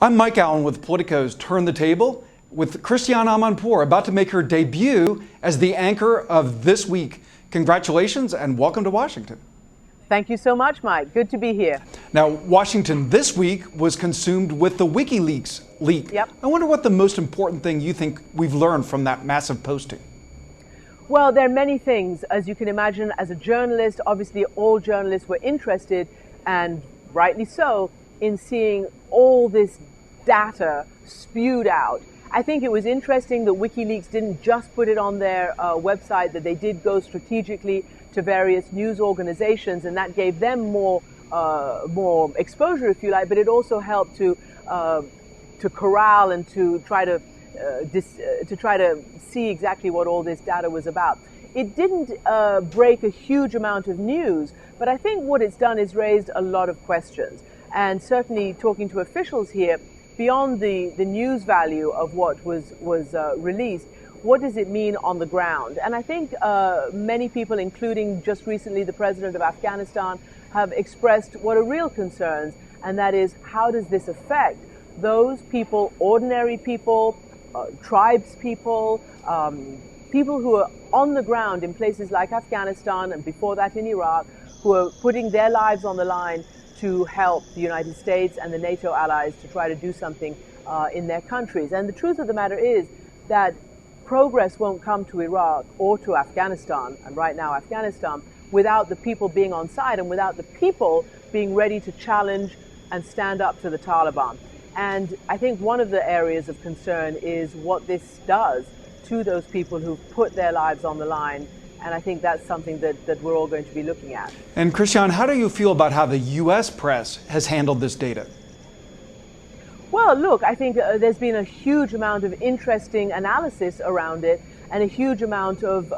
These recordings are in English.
I'm Mike Allen with Politico's Turn the Table with Christiane Amanpour, about to make her debut as the anchor of This Week. Congratulations and welcome to Washington. Thank you so much, Mike. Good to be here. Now, Washington this week was consumed with the WikiLeaks leak. Yep. I wonder what the most important thing you think we've learned from that massive posting. Well, there are many things. As you can imagine, as a journalist, obviously all journalists were interested, and rightly so, in seeing all this data spewed out. I think it was interesting that WikiLeaks didn't just put it on their website, that they did go strategically to various news organizations, and that gave them more exposure, if you like, but it also helped to corral and to try to see exactly what all this data was about. It didn't break a huge amount of news, but I think what it's done is raised a lot of questions. And certainly talking to officials here, beyond the news value of what was released, what does it mean on the ground? And I think many people, including just recently the president of Afghanistan, have expressed what are real concerns, and that is, how does this affect those people, ordinary people, tribes people, people who are on the ground in places like Afghanistan and before that in Iraq, who are putting their lives on the line to help the United States and the NATO allies to try to do something in their countries. And the truth of the matter is that progress won't come to Iraq or to Afghanistan, and right now Afghanistan, without the people being on side and without the people being ready to challenge and stand up to the Taliban. And I think one of the areas of concern is what this does to those people who put their lives on the line. And I think that's something that we're all going to be looking at. And Christiane, how do you feel about how the U.S. press has handled this data? Well, look, I think there's been a huge amount of interesting analysis around it, and a huge amount of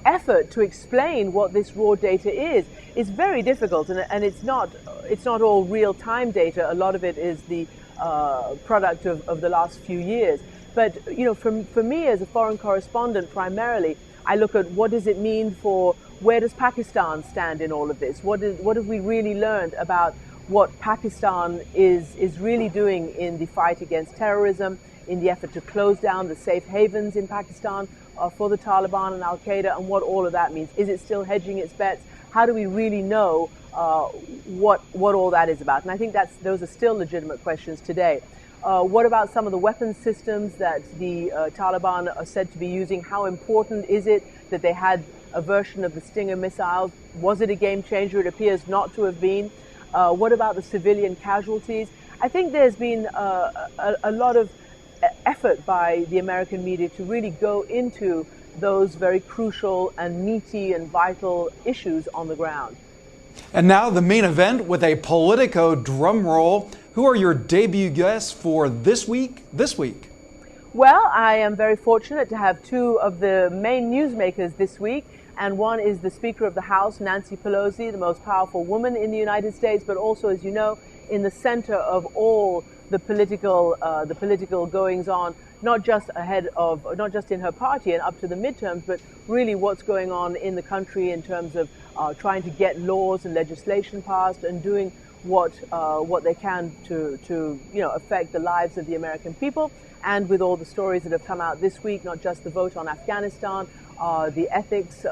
effort to explain what this raw data is. It's very difficult, and it's not all real-time data. A lot of it is the product of the last few years. But for me as a foreign correspondent primarily, I look at what does it mean for, where does Pakistan stand in all of this? What have we really learned about what Pakistan is really doing in the fight against terrorism, in the effort to close down the safe havens in Pakistan for the Taliban and Al-Qaeda, and what all of that means? Is it still hedging its bets? How do we really know what all that is about? And I think those are still legitimate questions today. What about some of the weapons systems that the Taliban are said to be using? How important is it that they had a version of the Stinger missiles? Was it a game changer? It appears not to have been. What about the civilian casualties? I think there's been a lot of effort by the American media to really go into those very crucial and meaty and vital issues on the ground. And now the main event with a Politico drum roll. Who are your debut guests for This Week? Well, I am very fortunate to have two of the main newsmakers this week, and one is the Speaker of the House, Nancy Pelosi, the most powerful woman in the United States, but also, as you know, in the center of all the political goings on, not just in her party and up to the midterms, but really what's going on in the country in terms of trying to get laws and legislation passed and doing what they can to affect the lives of the American people. And with all the stories that have come out this week, not just the vote on Afghanistan, the ethics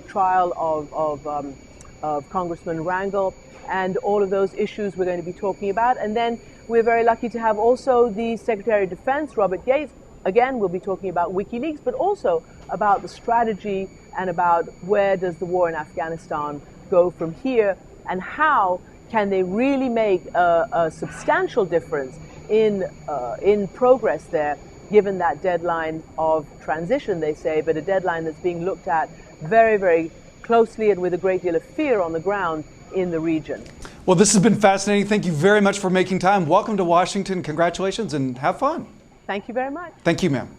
trial of Congressman Rangel, and all of those issues we're going to be talking about. And then we're very lucky to have also the Secretary of Defense, Robert Gates. Again, we'll be talking about WikiLeaks, but also about the strategy and about where does the war in Afghanistan go from here, and how can they really make a substantial difference in progress there, given that deadline of transition, they say, but a deadline that's being looked at very, very closely and with a great deal of fear on the ground in the region. Well, this has been fascinating. Thank you very much for making time. Welcome to Washington. Congratulations and have fun. Thank you very much. Thank you, ma'am.